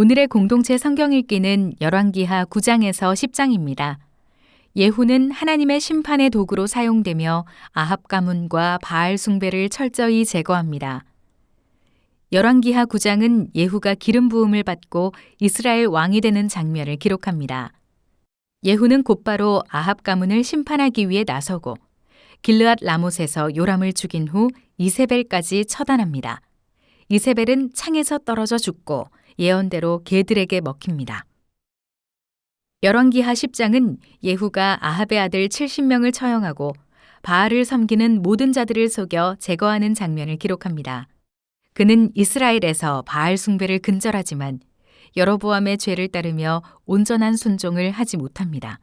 오늘의 공동체 성경 읽기는 열왕기하 9장에서 10장입니다. 예후는 하나님의 심판의 도구로 사용되며 아합 가문과 바알 숭배를 철저히 제거합니다. 열왕기하 9장은 예후가 기름 부음을 받고 이스라엘 왕이 되는 장면을 기록합니다. 예후는 곧바로 아합 가문을 심판하기 위해 나서고 길르앗 라못에서 요람을 죽인 후 이세벨까지 처단합니다. 이세벨은 창에서 떨어져 죽고 예언대로 개들에게 먹힙니다. 열왕기하 10장은 예후가 아합의 아들 70명을 처형하고 바알을 섬기는 모든 자들을 속여 제거하는 장면을 기록합니다. 그는 이스라엘에서 바알 숭배를 근절하지만 여로보암의 죄를 따르며 온전한 순종을 하지 못합니다.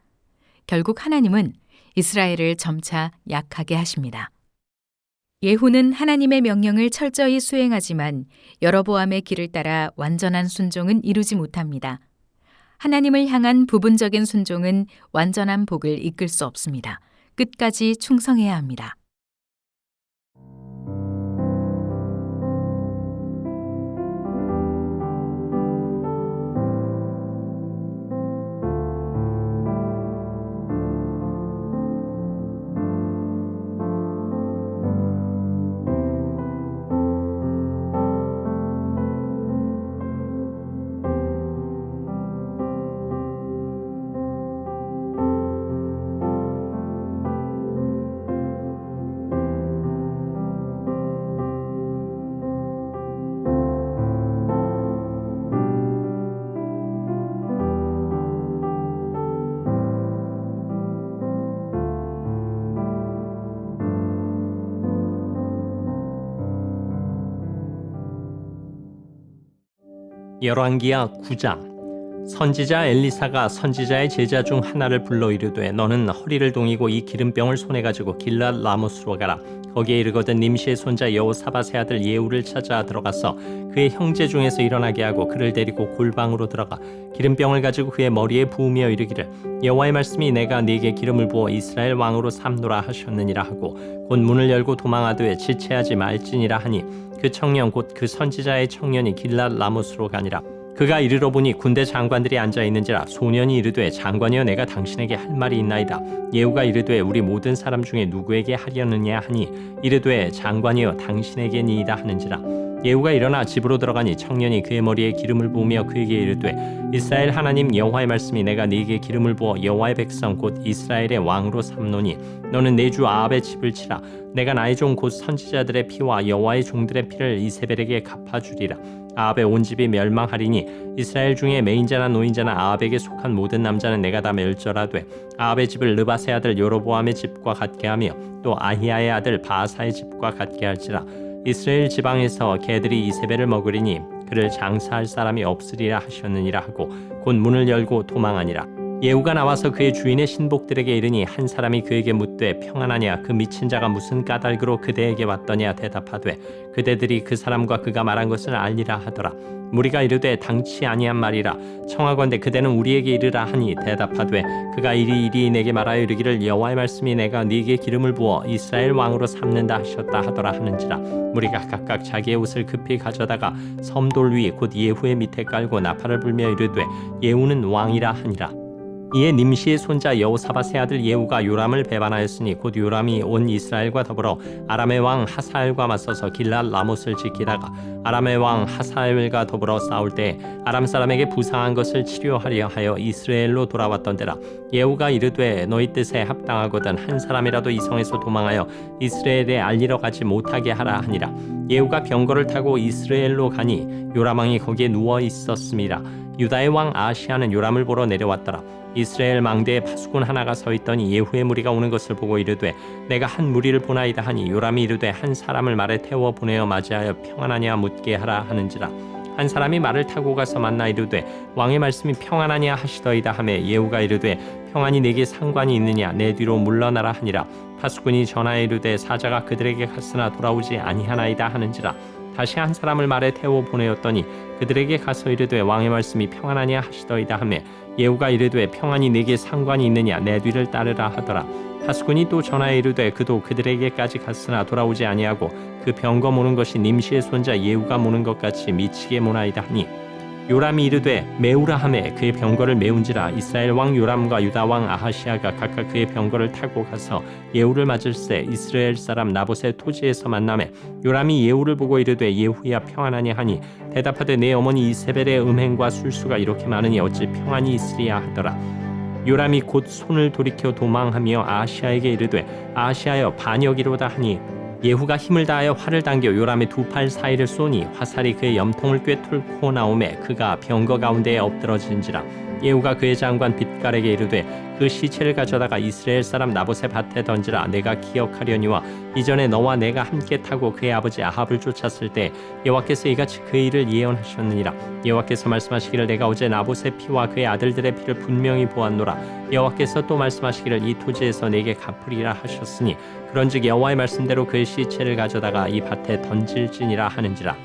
결국 하나님은 이스라엘을 점차 약하게 하십니다. 예후는 하나님의 명령을 철저히 수행하지만 여로보암의 길을 따라 완전한 순종은 이루지 못합니다. 하나님을 향한 부분적인 순종은 완전한 복을 이끌 수 없습니다. 끝까지 충성해야 합니다. 열왕기하 9장. 선지자 엘리사가 선지자의 제자 중 하나를 불러 이르되 너는 허리를 동이고 이 기름병을 손에 가지고 길르앗 라못으로 가라. 거기에 이르거든 님시의 손자 여호사밧의 아들 예후를 찾아 들어가서 그의 형제 중에서 일어나게 하고 그를 데리고 골방으로 들어가 기름병을 가지고 그의 머리에 부으며 이르기를 여호와의 말씀이 내가 네게 기름을 부어 이스라엘 왕으로 삼노라 하셨느니라 하고 곧 문을 열고 도망하되 지체하지 말지니라 하니 그 청년 곧 그 선지자의 청년이 길르앗 라못으로 가니라. 그가 이르러 보니 군대 장관들이 앉아있는지라 소년이 이르되 장관이여 내가 당신에게 할 말이 있나이다. 예후가 이르되 우리 모든 사람 중에 누구에게 하려느냐 하니 이르되 장관이여 당신에게니이다 하는지라. 예후가 일어나 집으로 들어가니 청년이 그의 머리에 기름을 부으며 그에게 이르되 이스라엘 하나님 여호와의 말씀이 내가 네게 기름을 부어 여호와의 백성 곧 이스라엘의 왕으로 삼노니 너는 내 주 아합의 집을 치라. 내가 나의 종 곧 선지자들의 피와 여호와의 종들의 피를 이세벨에게 갚아주리라. 아합의 온 집이 멸망하리니 이스라엘 중에 매인자나 노인자나 아합에게 속한 모든 남자는 내가 다 멸절하되 아합의 집을 느밧의 아들 여로보암의 집과 같게 하며 또 아히야의 아들 바아사의 집과 같게 할지라. 이스라엘 지방에서 개들이 이세벨을 먹으리니 그를 장사할 사람이 없으리라 하셨느니라 하고 곧 문을 열고 도망하니라. 예후가 나와서 그의 주인의 신복들에게 이르니 한 사람이 그에게 묻되 평안하냐 그 미친 자가 무슨 까닭으로 그대에게 왔더냐 대답하되 그대들이 그 사람과 그가 말한 것을 알리라 하더라. 무리가 이르되 당치 아니한 말이라. 청하건대 그대는 우리에게 이르라 하니 대답하되 그가 이리 내게 말하여 이르기를 여호와의 말씀이 내가 네게 기름을 부어 이스라엘 왕으로 삼는다 하셨다 하더라 하는지라. 무리가 각각 자기의 옷을 급히 가져다가 섬돌 위 곧 예후의 밑에 깔고 나팔을 불며 이르되 예후는 왕이라 하니라. 이에 님시의 손자 여호사밧의 아들 예후가 요람을 배반하였으니 곧 요람이 온 이스라엘과 더불어 아람의 왕 하사엘과 맞서서 길르앗 라못을 지키다가 아람의 왕 하사엘과 더불어 싸울 때 아람 사람에게 부상한 것을 치료하려 하여 이스라엘로 돌아왔던 데라. 예후가 이르되 너희 뜻에 합당하거든 한 사람이라도 이 성에서 도망하여 이스라엘에 알리러 가지 못하게 하라 하니라. 예후가 병거를 타고 이스라엘로 가니 요람 왕이 거기에 누워 있었음이라. 유다의 왕 아시아는 요람을 보러 내려왔더라. 이스라엘 망대에 파수꾼 하나가 서 있더니 예후의 무리가 오는 것을 보고 이르되 내가 한 무리를 보나이다 하니 요람이 이르되 한 사람을 말에 태워 보내어 맞이하여 평안하냐 묻게 하라 하는지라. 한 사람이 말을 타고 가서 만나 이르되 왕의 말씀이 평안하냐 하시더이다 하매 예후가 이르되 평안이 내게 상관이 있느냐 내 뒤로 물러나라 하니라. 파수꾼이 전하여 이르되 사자가 그들에게 갔으나 돌아오지 아니하나이다 하는지라. 다시 한 사람을 말에 태워 보내었더니 그들에게 가서 이르되 왕의 말씀이 평안하냐 하시더이다 하매 예후가 이르되 평안이 내게 상관이 있느냐 내 뒤를 따르라 하더라. 파수꾼이 또 전하여 이르되 그도 그들에게까지 갔으나 돌아오지 아니하고 그 병거 모는 것이 님시의 손자 예후가 모는 것 같이 미치게 모나이다 하니 요람이 이르되 메우라 하매 그의 병거를 메운지라. 이스라엘 왕 요람과 유다 왕 아하시아가 각각 그의 병거를 타고 가서 예후를 맞을새 이스라엘 사람 나봇의 토지에서 만나매 요람이 예후를 보고 이르되 예후야 평안하니 하니 대답하되 내 어머니 이세벨의 음행과 술수가 이렇게 많으니 어찌 평안이 있으리야 하더라. 요람이 곧 손을 돌이켜 도망하며 아하시아에게 이르되 아하시아여 반역이로다 하니 예후가 힘을 다하여 활을 당겨 요람의 두 팔 사이를 쏘니 화살이 그의 염통을 꿰뚫고 나오매 그가 병거 가운데에 엎드러진지라. 예후가 그의 장관 빗갈에게 이르되 그 시체를 가져다가 이스라엘 사람 나봇의 밭에 던지라. 내가 기억하려니와 이전에 너와 내가 함께 타고 그의 아버지 아합을 쫓았을 때 여호와께서 이같이 그의 일을 예언하셨느니라. 여호와께서 말씀하시기를 내가 어제 나봇의 피와 그의 아들들의 피를 분명히 보았노라. 여호와께서 또 말씀하시기를 이 토지에서 내게 갚으리라 하셨으니 그런즉 여호와의 말씀대로 그의 시체를 가져다가 이 밭에 던질지니라 하는지라.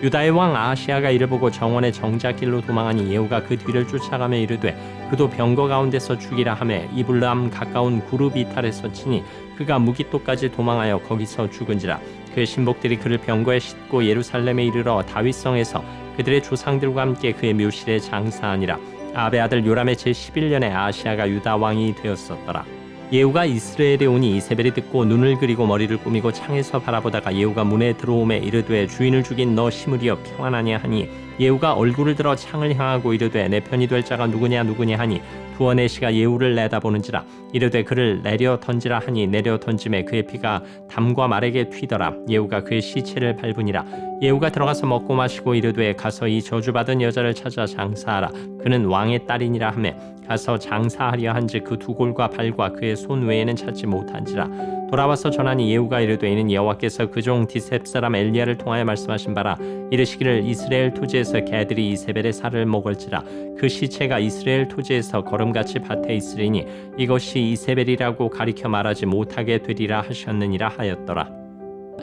유다의 왕 아하시아가 이를 보고 정원의 정작길로 도망하니 예후가 그 뒤를 쫓아가며 이르되 그도 병거 가운데서 죽이라 하매 이블람 가까운 구르 비탈에서 치니 그가 무기토까지 도망하여 거기서 죽은지라. 그 신복들이 그를 병거에 싣고 예루살렘에 이르러 다윗성에서 그들의 조상들과 함께 그의 묘실에 장사하니라. 아합의 아들 요람의 제11년에 아하시아가 유다 왕이 되었었더라. 예후가 이스라엘에 오니 이세벨이 듣고 눈을 그리고 머리를 꾸미고 창에서 바라보다가 예후가 문에 들어오매 이르되 주인을 죽인 너 시므리여 평안하냐 하니 예후가 얼굴을 들어 창을 향하고 이르되 내 편이 될 자가 누구냐 하니 두어네시가 예후를 내다보는지라. 이르되 그를 내려 던지라 하니 내려 던짐에 그의 피가 담과 말에게 튀더라. 예후가 그의 시체를 밟으니라. 예후가 들어가서 먹고 마시고 이르되 가서 이 저주받은 여자를 찾아 장사하라. 그는 왕의 딸이니라 하매 가서 장사하려 한즉 그 두 골과 발과 그의 손 외에는 찾지 못한지라. 돌아와서 전하니 예후가 이르되 이는 여호와께서 그 종 디셉 사람 엘리야를 통하여 말씀하신 바라. 이르시기를 이스라엘 토지에서 개들이 이세벨의 살을 먹을지라. 그 시체가 이스라엘 토지에서 걸음같이 밭에 있으리니 이것이 이세벨이라고 가리켜 말하지 못하게 되리라 하셨느니라 하였더라.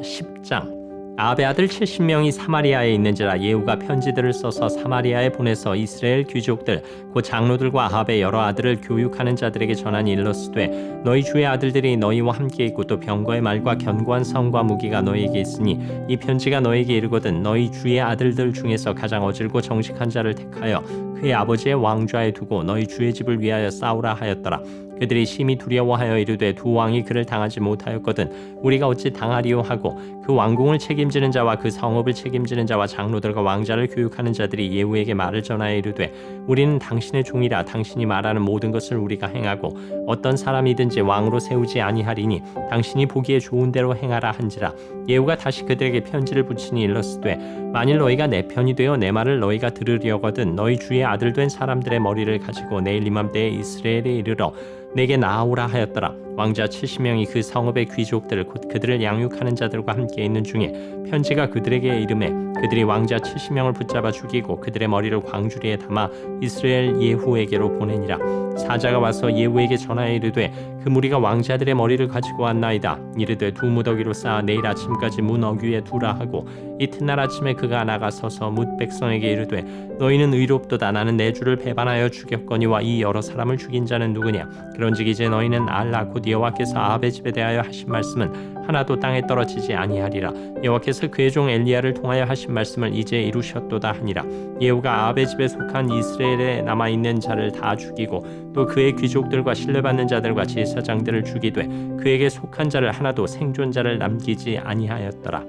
10장. 아합의 아들 70명이 사마리아에 있는지라. 예후가 편지들을 써서 사마리아에 보내서 이스라엘 귀족들 곧 장로들과 아합의 여러 아들을 교육하는 자들에게 전하니 일러스되 너희 주의 아들들이 너희와 함께 있고 또 병거의 말과 견고한 성과 무기가 너희에게 있으니 이 편지가 너희에게 이르거든 너희 주의 아들들 중에서 가장 어질고 정직한 자를 택하여 그의 아버지의 왕좌에 두고 너희 주의 집을 위하여 싸우라 하였더라. 그들이 심히 두려워하여 이르되 두 왕이 그를 당하지 못하였거든 우리가 어찌 당하리요 하고 그 왕궁을 책임지는 자와 그 성읍을 책임지는 자와 장로들과 왕자를 교육하는 자들이 예후에게 말을 전하여 이르되 우리는 당신의 종이라. 당신이 말하는 모든 것을 우리가 행하고 어떤 사람이든지 왕으로 세우지 아니하리니 당신이 보기에 좋은 대로 행하라 한지라. 예후가 다시 그들에게 편지를 붙이니 일렀으되 만일 너희가 내 편이 되어 내 말을 너희가 들으려거든 너희 주의 아들 된 사람들의 머리를 가지고 내일 이맘때에 이스라엘에 이르러 내게 나아오라 하였더라. 왕자 70명이 그 성읍의 귀족들 곧 그들을 양육하는 자들과 함께 있는 중에 편지가 그들에게 이르매 그들이 왕자 70명을 붙잡아 죽이고 그들의 머리를 광주리에 담아 이스라엘 예후에게로 보내니라. 사자가 와서 예후에게 전하여 이르되 그 무리가 왕자들의 머리를 가지고 왔나이다. 이르되 두 무더기로 쌓아 내일 아침까지 문 어귀에 두라 하고 이튿날 아침에 그가 나가서서 뭇 백성에게 이르되 너희는 의롭도다. 나는 내 주를 배반하여 죽였거니와 이 여러 사람을 죽인 자는 누구냐. 그런즉 이제 너희는 알라. 곧 여호와께서 아합의 집에 대하여 하신 말씀은 하나도 땅에 떨어지지 아니하리라. 여호와께서 그의 종 엘리야를 통하여 하신 말씀을 이제 이루셨도다 하니라. 예후가 아합의 집에 속한 이스라엘에 남아있는 자를 다 죽이고 또 그의 귀족들과 신뢰받는 자들과 제사장들을 죽이되 그에게 속한 자를 하나도 생존자를 남기지 아니하였더라.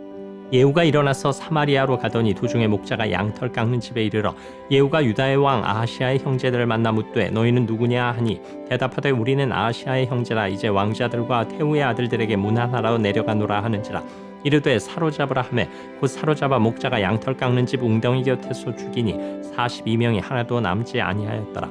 예후가 일어나서 사마리아로 가더니 도중에 목자가 양털 깎는 집에 이르러 예후가 유다의 왕 아하시아의 형제들을 만나 묻되 너희는 누구냐 하니 대답하되 우리는 아하시아의 형제라. 이제 왕자들과 태우의 아들들에게 문하나라로 내려가노라 하는지라. 이르되 사로잡으라 하매 곧 사로잡아 목자가 양털 깎는 집 웅덩이 곁에서 죽이니 42명이 하나도 남지 아니하였더라.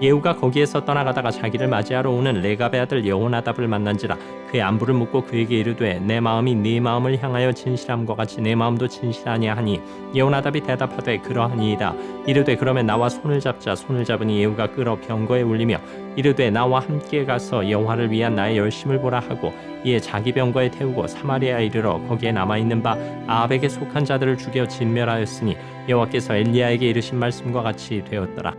예후가 거기에서 떠나가다가 자기를 맞이하러 오는 레갑의 아들 여호나답을 만난지라. 그의 안부를 묻고 그에게 이르되 내 마음이 네 마음을 향하여 진실함과 같이 내 마음도 진실하냐 하니 여호나답이 대답하되 그러하니이다. 이르되 그러면 나와 손을 잡자. 손을 잡으니 예후가 끌어 병거에 올리며 이르되 나와 함께 가서 여호와를 위한 나의 열심을 보라 하고 이에 자기 병거에 태우고 사마리아에 이르러 거기에 남아있는 바 아합에게 속한 자들을 죽여 진멸하였으니 여호와께서 엘리야에게 이르신 말씀과 같이 되었더라.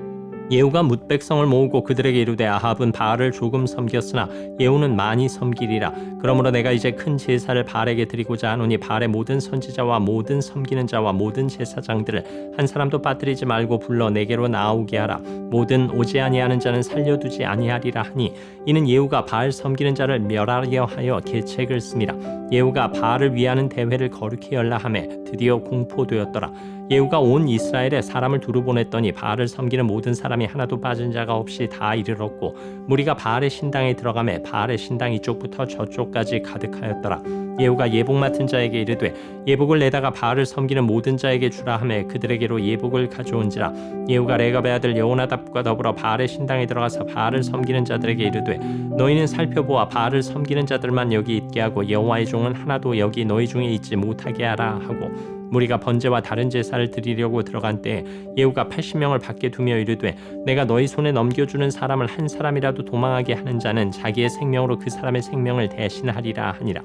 예후가 뭇 백성을 모으고 그들에게 이르되 아합은 바알을 조금 섬겼으나 예후는 많이 섬기리라. 그러므로 내가 이제 큰 제사를 바알에게 드리고자 하노니 바알의 모든 선지자와 모든 섬기는 자와 모든 제사장들을 한 사람도 빠뜨리지 말고 불러 내게로 나오게 하라. 모든 오지 아니하는 자는 살려두지 아니하리라 하니 이는 예후가 바알 섬기는 자를 멸하려 하여 계책을 씁니다. 예후가 바알을 위하는 대회를 거룩히 열라 하매 드디어 공포되었더라. 예후가 온 이스라엘에 사람을 두루 보냈더니 바알을 섬기는 모든 사람이 하나도 빠진 자가 없이 다 이르렀고 무리가 바알의 신당에 들어가매 바알의 신당 이쪽부터 저쪽까지 가득하였더라. 예후가 예복 맡은 자에게 이르되 예복을 내다가 바알을 섬기는 모든 자에게 주라 하매 그들에게로 예복을 가져온지라. 예후가 레갑의 아들 여호나답과 더불어 바알의 신당에 들어가서 바알을 섬기는 자들에게 이르되 너희는 살펴보아 바알을 섬기는 자들만 여기 있게 하고 여호와의 종은 하나도 여기 너희 중에 있지 못하게 하라 하고 무리가 번제와 다른 제사를 드리려고 들어간 때에 예후가 80명을 밖에 두며 이르되 내가 너희 손에 넘겨주는 사람을 한 사람이라도 도망하게 하는 자는 자기의 생명으로 그 사람의 생명을 대신하리라 하니라.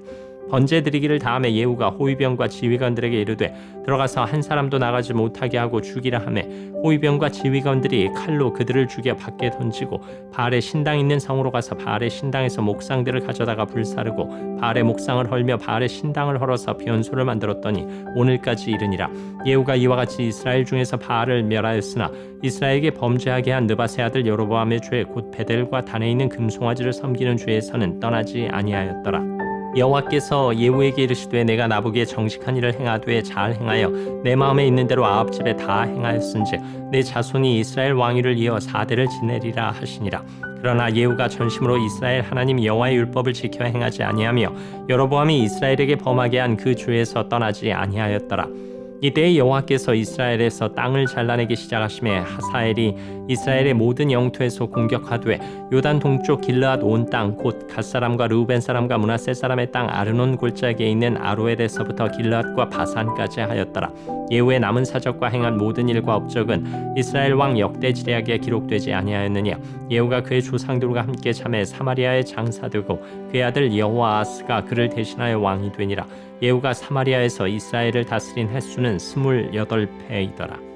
번제 드리기를 다음에 예후가 호위병과 지휘관들에게 이르되 들어가서 한 사람도 나가지 못하게 하고 죽이라 하매 호위병과 지휘관들이 칼로 그들을 죽여 밖에 던지고 바알의 신당 있는 성으로 가서 바알의 신당에서 목상들을 가져다가 불사르고 바알의 목상을 헐며 바알의 신당을 헐어서 변소를 만들었더니 오늘까지 이르니라. 예후가 이와 같이 이스라엘 중에서 바알을 멸하였으나 이스라엘에게 범죄하게 한 느바세 아들 여로보암의 죄 곧 베델과 단에 있는 금송아지를 섬기는 죄에서는 떠나지 아니하였더라. 여호와께서 예후에게 이르시되 내가 나보기에 정직한 일을 행하되 잘 행하여 내 마음에 있는 대로 아합 집에 다 행하였은즉 내 자손이 이스라엘 왕위를 이어 4대를 지내리라 하시니라. 그러나 예후가 전심으로 이스라엘 하나님 여호와의 율법을 지켜 행하지 아니하며 여로보암이 이스라엘에게 범하게 한 그 죄에서 떠나지 아니하였더라. 이때 여호와께서 이스라엘에서 땅을 잘라내기 시작하심에 하사엘이 이스라엘의 모든 영토에서 공격하되 요단 동쪽 길르앗 온 땅 곧 갓사람과 르우벤 사람과 므낫세 사람의 땅 아르논 골짜기에 있는 아로엘에서부터 길르앗과 바산까지 하였더라. 예후의 남은 사적과 행한 모든 일과 업적은 이스라엘 왕 역대 지략에 기록되지 아니하였느냐. 예후가 그의 조상들과 함께 참에 사마리아에 장사되고 그의 아들 여호아스가 그를 대신하여 왕이 되니라. 예후가 사마리아에서 이스라엘을 다스린 횟수는 28배이더라.